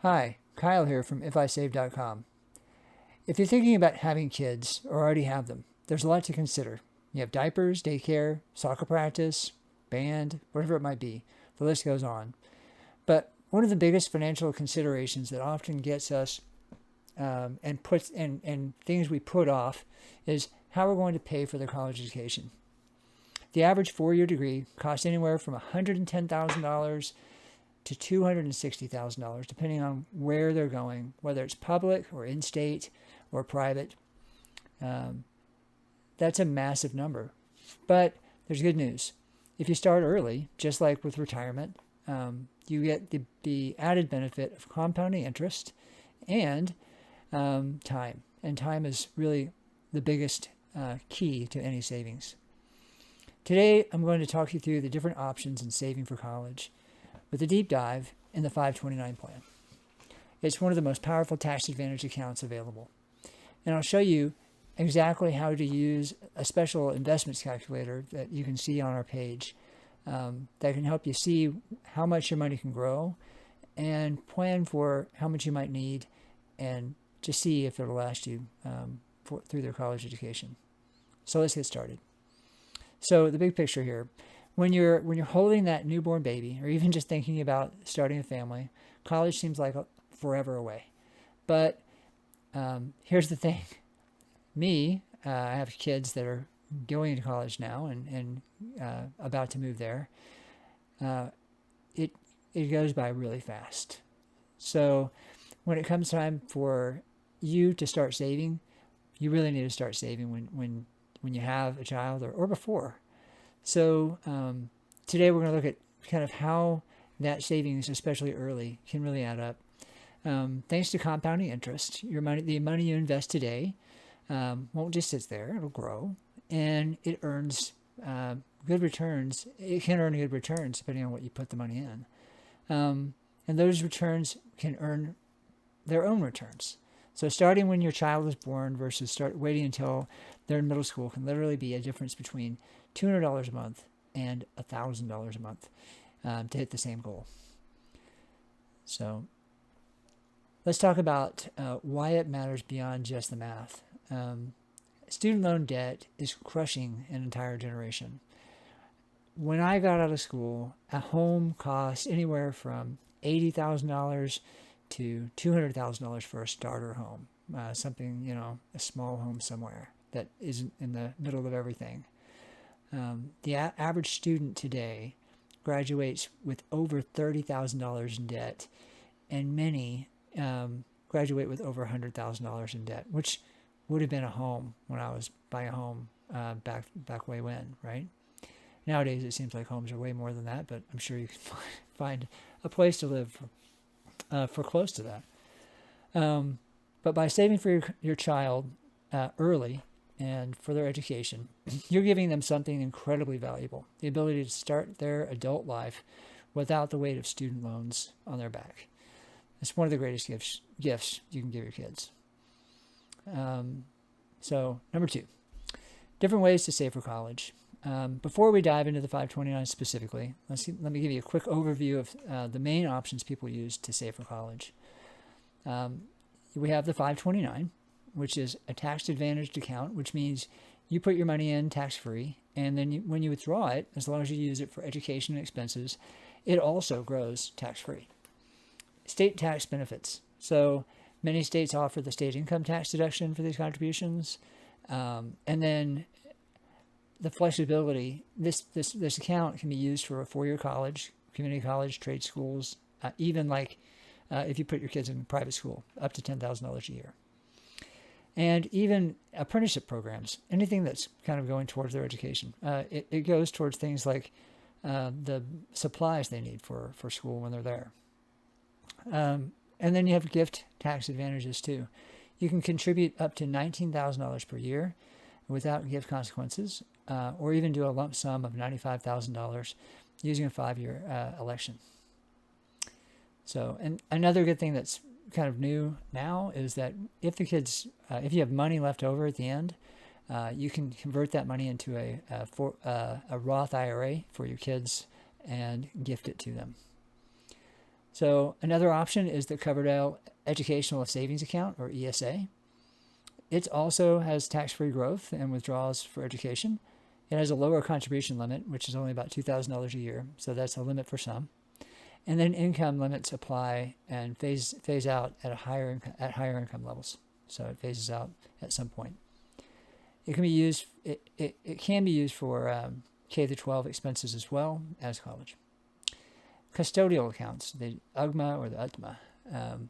Hi, Kyle here from ifisave.com. If you're thinking about having kids or already have them, there's a lot to consider. You have diapers, daycare, soccer practice, band, whatever it might be. The list goes on. But one of the biggest financial considerations that often gets us and things we put off is how we're going to pay for their college education. The average four-year degree costs anywhere from $110,000 to $260,000, depending on where they're going, whether it's public or in-state or private. Um, that's a massive number. But there's good news. If you start early, just like with retirement, you get the added benefit of compounding interest and time. And time is really the biggest key to any savings. Today, I'm going to talk you through the different options in saving for college with a deep dive in the 529 plan. It's one of the most powerful tax advantage accounts available. And I'll show you exactly how to use a special investments calculator that you can see on our page that can help you see how much your money can grow and plan for how much you might need and to see if it'll last you through their college education. So let's get started. So the big picture here. When you're holding that newborn baby, or even just thinking about starting a family, college seems like forever away. But here's the thing: I have kids that are going to college now and about to move there. It goes by really fast. So when it comes time for you to start saving, you really need to start saving when you have a child or before. So today we're going to look at kind of how that savings, especially early, can really add up. Thanks to compounding interest, the money you invest today won't just sit there; it'll grow, and it earns good returns. It can earn good returns depending on what you put the money in, and those returns can earn their own returns. So starting when your child is born versus waiting until they're in middle school can literally be a difference between $200 a month and $1,000 a month to hit the same goal. So let's talk about why it matters beyond just the math. Student loan debt is crushing an entire generation. When I got out of school, a home cost anywhere from $80,000 to $200,000 for a starter home, something, a small home somewhere that isn't in the middle of everything. The average student today graduates with over $30,000 in debt, and many graduate with over $100,000 in debt, which would have been a home when I was buying a home back way when, right? Nowadays, it seems like homes are way more than that, but I'm sure you can find a place to live for close to that. But by saving for your child early and for their education, you're giving them something incredibly valuable: the ability to start their adult life without the weight of student loans on their back. It's one of the greatest gifts you can give your kids. So, number 2, different ways to save for college. Before we dive into the 529 specifically, let me give you a quick overview of the main options people use to save for college. We have the 529, which is a tax-advantaged account, which means you put your money in tax-free, and then when you withdraw it, as long as you use it for education expenses, it also grows tax-free. State tax benefits. So many states offer the state income tax deduction for these contributions, and then the flexibility. This account can be used for a four-year college, community college, trade schools, even like if you put your kids in private school, up to $10,000 a year. And even apprenticeship programs, anything that's kind of going towards their education. It goes towards things like the supplies they need for school when they're there. And then you have gift tax advantages too. You can contribute up to $19,000 per year without gift consequences, or even do a lump sum of $95,000 using a 5-year election. So, and another good thing that's kind of new now is that if you have money left over at the end, you can convert that money into a Roth IRA for your kids and gift it to them. So another option is the Coverdell Educational Savings Account, or ESA. It also has tax-free growth and withdrawals for education. It has a lower contribution limit, which is only about $2,000 a year, so that's a limit for some. And then income limits apply and phase out at higher income levels. So it phases out at some point. It can be used. It can be used for K through 12 expenses as well as college. Custodial accounts, the UGMA or the UTMA.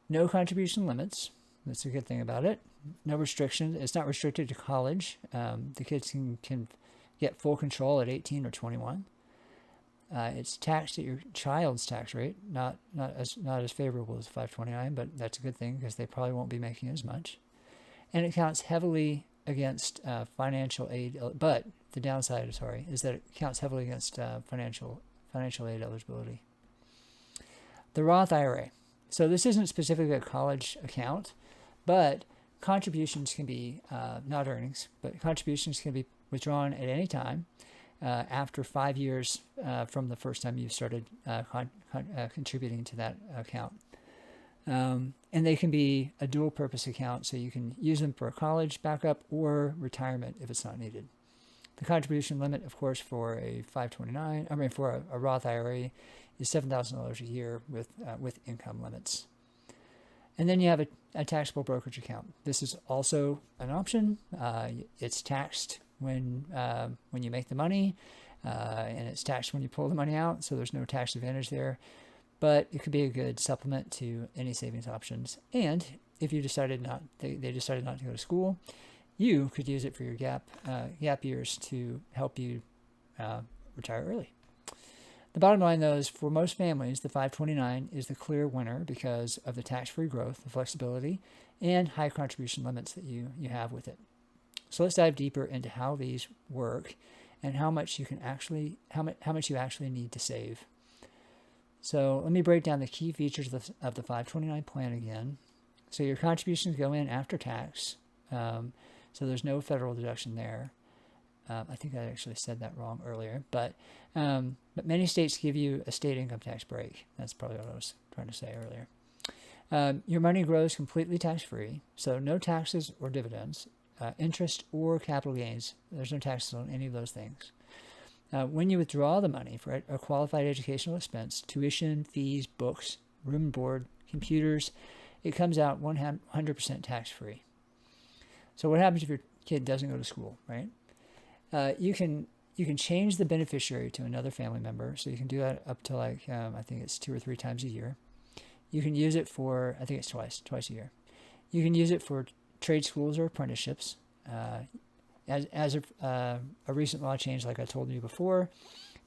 No contribution limits. That's a good thing about it. No restrictions. It's not restricted to college. The kids can get full control at 18 or 21. It's taxed at your child's tax rate, not as favorable as 529, but that's a good thing because they probably won't be making as much. And it counts heavily against financial aid, but the downside, is that it counts heavily against financial aid eligibility. The Roth IRA. So this isn't specifically a college account, but contributions can be, not earnings, but contributions can be withdrawn at any time after 5 years from the first time you started contributing to that account. And they can be a dual purpose account, so you can use them for a college backup or retirement if it's not needed. The contribution limit, of course, for a for a Roth IRA is $7,000 a year with income limits. And then you have a taxable brokerage account. This is also an option. It's taxed when you make the money, and it's taxed when you pull the money out, so there's no tax advantage there. But it could be a good supplement to any savings options. And if you decided they decided not to go to school, you could use it for your gap years to help you retire early. The bottom line, though, is for most families, the 529 is the clear winner because of the tax-free growth, the flexibility, and high contribution limits that you have with it. So let's dive deeper into how these work and how much you actually need to save. So let me break down the key features of the 529 plan again. So your contributions go in after tax. So there's no federal deduction there. I think I actually said that wrong earlier, but many states give you a state income tax break. That's probably what I was trying to say earlier. Your money grows completely tax-free, so no taxes or dividends, interest or capital gains. There's no taxes on any of those things. When you withdraw the money for a qualified educational expense, tuition, fees, books, room and board, computers, it comes out 100% tax-free. So what happens if your kid doesn't go to school, right? You can change the beneficiary to another family member. So you can do that up to I think it's 2 or 3 times a year. You can use it for, I think it's twice a year. You can use it for trade schools or apprenticeships. As a recent law change, like I told you before,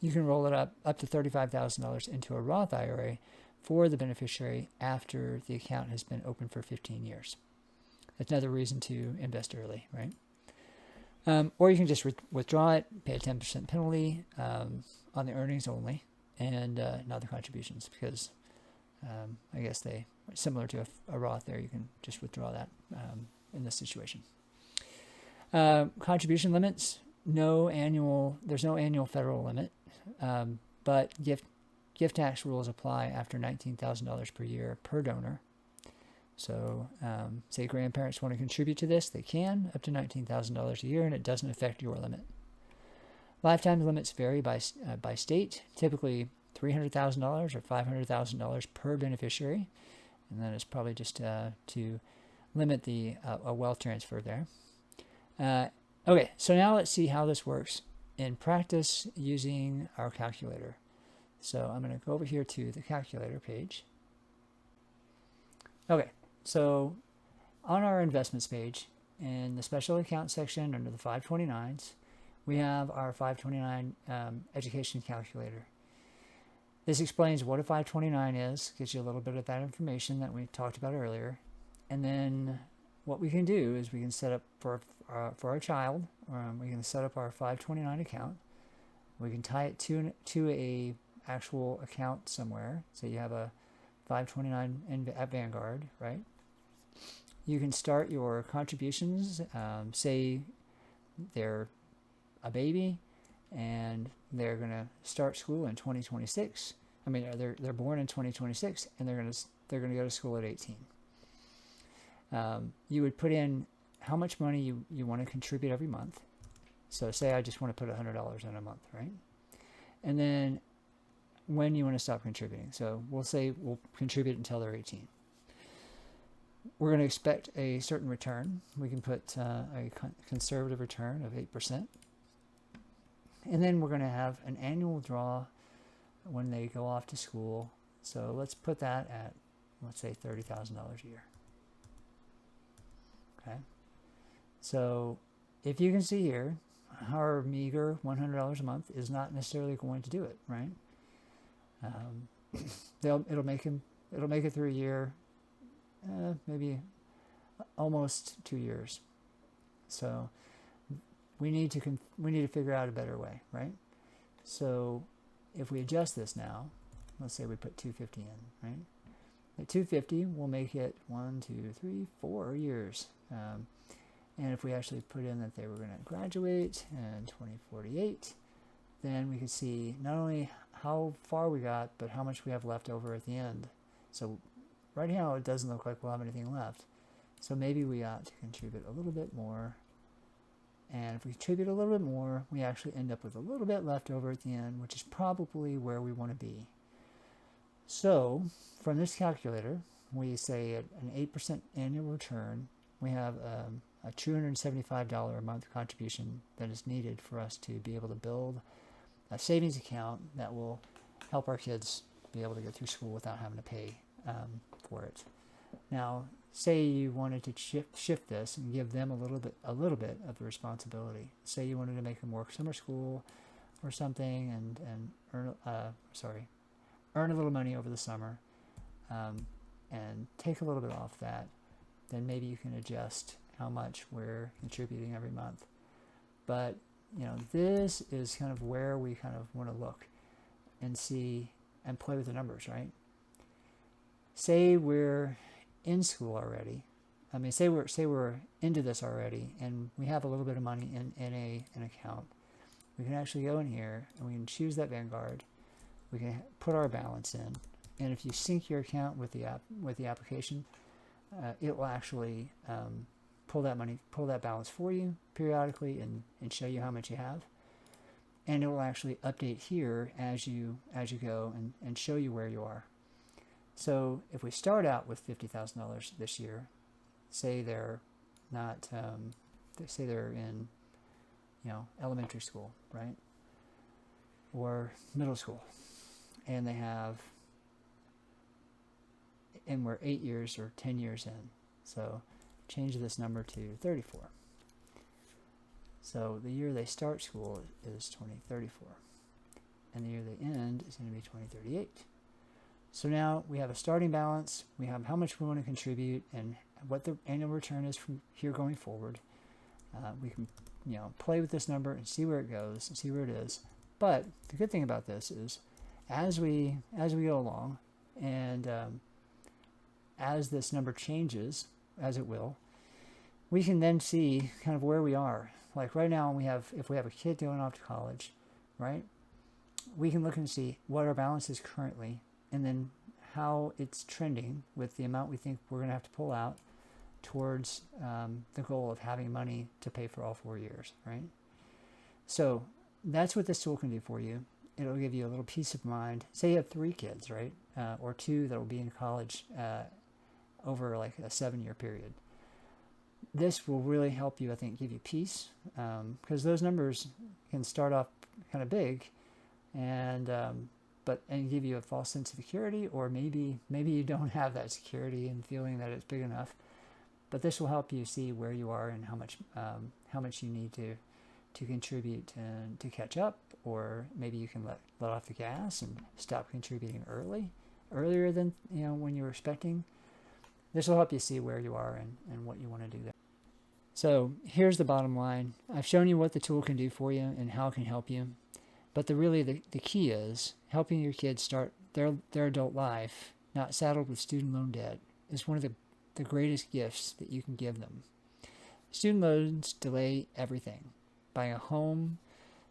you can roll it up to $35,000 into a Roth IRA for the beneficiary after the account has been open for 15 years. That's another reason to invest early, right? Or you can just withdraw it, pay a 10% penalty on the earnings only, and not the contributions, because I guess they similar to a Roth there. You can just withdraw that in this situation. Contribution limits, there's no annual federal limit, but gift tax rules apply after $19,000 per year per donor. So say grandparents want to contribute to this, they can, up to $19,000 a year, and it doesn't affect your limit. Lifetime limits vary by state, typically $300,000 or $500,000 per beneficiary, and then it's probably just to limit a wealth transfer there. Okay, so now let's see how this works in practice using our calculator. So I'm going to go over here to the calculator page. Okay, so on our investments page, in the special account section under the 529s, we have our 529 education calculator. This explains what a 529 is, gives you a little bit of that information that we talked about earlier, and then what we can do is we can set up for our child, we can set up our 529 account. We can tie it to a actual account somewhere. So you have a 529 at Vanguard, right? You can start your contributions. Say they're a baby and they're going to start school in 2026. I mean, they're born in 2026, and they're gonna go to school at 18. You would put in how much money you want to contribute every month. So say I just want to put $100 in a month, right? And then when you want to stop contributing. So we'll say we'll contribute until they're 18. We're going to expect a certain return. We can put a conservative return of 8%. And then we're going to have an annual draw when they go off to school. So let's put that at, let's say, $30,000 a year. Okay. So if you can see here, our meager $100 a month is not necessarily going to do it, right? It'll make it through a year, maybe almost 2 years. So we need to figure out a better way, right? So if we adjust this now, let's say we put 250 in, right? At 250, we'll make it 1, 2, 3, 4 years. And if we actually put in that they were going to graduate in 2048, then we could see not only how far we got, but how much we have left over at the end. So right now, it doesn't look like we'll have anything left. So maybe we ought to contribute a little bit more. And if we contribute a little bit more, we actually end up with a little bit left over at the end, which is probably where we want to be. So from this calculator, we say at an 8% annual return, we have a $275 a month contribution that is needed for us to be able to build a savings account that will help our kids be able to get through school without having to pay for it. Now, say you wanted to shift this and give them a little bit of the responsibility. Say you wanted to make them work summer school or something and earn a little money over the summer and take a little bit off that. Then maybe you can adjust how much we're contributing every month. But, this is kind of where we kind of want to look and see and play with the numbers, right? Say we're in school already. I mean, say we're into this already and we have a little bit of money in an account. We can actually go in here and we can choose that Vanguard. We can put our balance in. And if you sync your account with the application, it will actually pull that balance for you periodically and show you how much you have. And it will actually update here as you go and show you where you are. So if we start out with $50,000 this year, say they're not, say they're in, elementary school, right, or middle school, and we're 8 years or 10 years in. So change this number to 34. So the year they start school is 2034. And the year they end is going to be 2038. So now we have a starting balance. We have how much we want to contribute and what the annual return is from here going forward. We can, play with this number and see where it goes and see where it is. But the good thing about this is as we go along and as this number changes, as it will, we can then see kind of where we are. Like right now, if we have a kid going off to college, right, we can look and see what our balance is currently and then how it's trending with the amount we think we're going to have to pull out towards the goal of having money to pay for all 4 years, right? So that's what this tool can do for you. It'll give you a little peace of mind. Say you have 3 kids, right, or 2 that will be in college over like a 7-year period. This will really help you, I think, give you peace because those numbers can start off kind of big and give you a false sense of security, or maybe you don't have that security and feeling that it's big enough. But this will help you see where you are and how much you need to contribute and to catch up, or maybe you can let off the gas and stop contributing earlier than when you were expecting. This will help you see where you are and what you want to do there. So here's the bottom line. I've shown you what the tool can do for you and how it can help you. But the key is helping your kids start their adult life not saddled with student loan debt is one of the greatest gifts that you can give them. Student loans delay everything. Buying a home,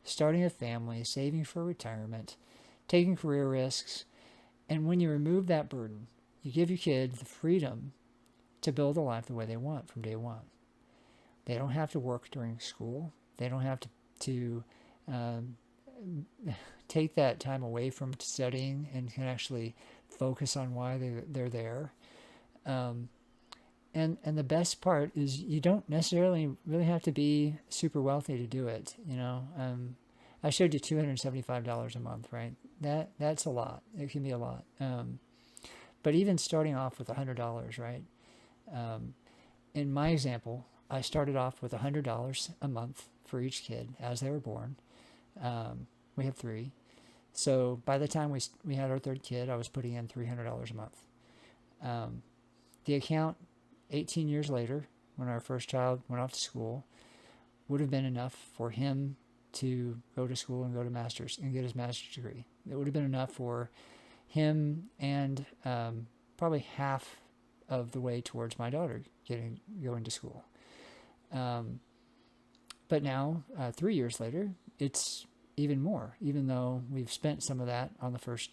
starting a family, saving for retirement, taking career risks, And when you remove that burden, you give your kid the freedom to build a life the way they want from day one. They don't have to work during school. They don't have to um, take that time away from studying and can actually focus on why they're there. Um, and the best part is you don't necessarily really have to be super wealthy to do it. I showed you $275 a month, right? That's a lot. It can be a lot. But even starting off with $100, right? In my example, I started off with $100 a month for each kid as they were born. We have 3. So by the time we had our 3rd kid, I was putting in $300 a month. The account 18 years later, when our first child went off to school, would have been enough for him to go to school and go to master's and get his master's degree. It would have been enough for him and probably half of the way towards my daughter going to school. But now, 3 years later, it's even more, even though we've spent some of that on the first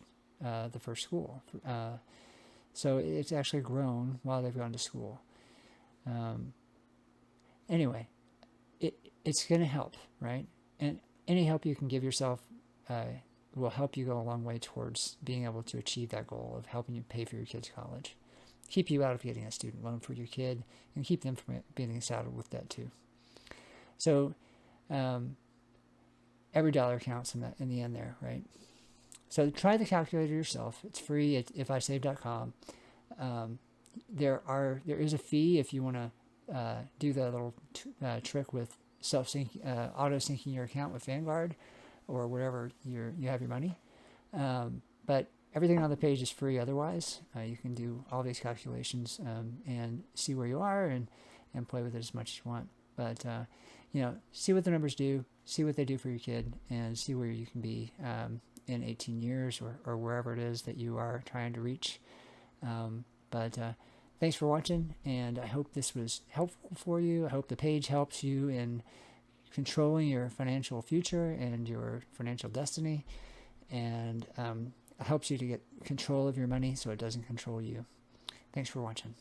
school. So it's actually grown while they've gone to school. Anyway, it's going to help, right? And any help you can give yourself will help you go a long way towards being able to achieve that goal of helping you pay for your kid's college, keep you out of getting a student loan for your kid, and keep them from being saddled with debt too. So every dollar counts in the end there, right? So try the calculator yourself. It's free at ifisave.com. There is a fee if you want to do the little trick with auto syncing your account with Vanguard or wherever you have your money. But everything on the page is free otherwise. You can do all these calculations and see where you are and play with it as much as you want. But see what the numbers do, see what they do for your kid, and see where you can be in 18 years or wherever it is that you are trying to reach. But thanks for watching, and I hope this was helpful for you. I hope the page helps you in controlling your financial future and your financial destiny, and helps you to get control of your money so it doesn't control you. Thanks for watching.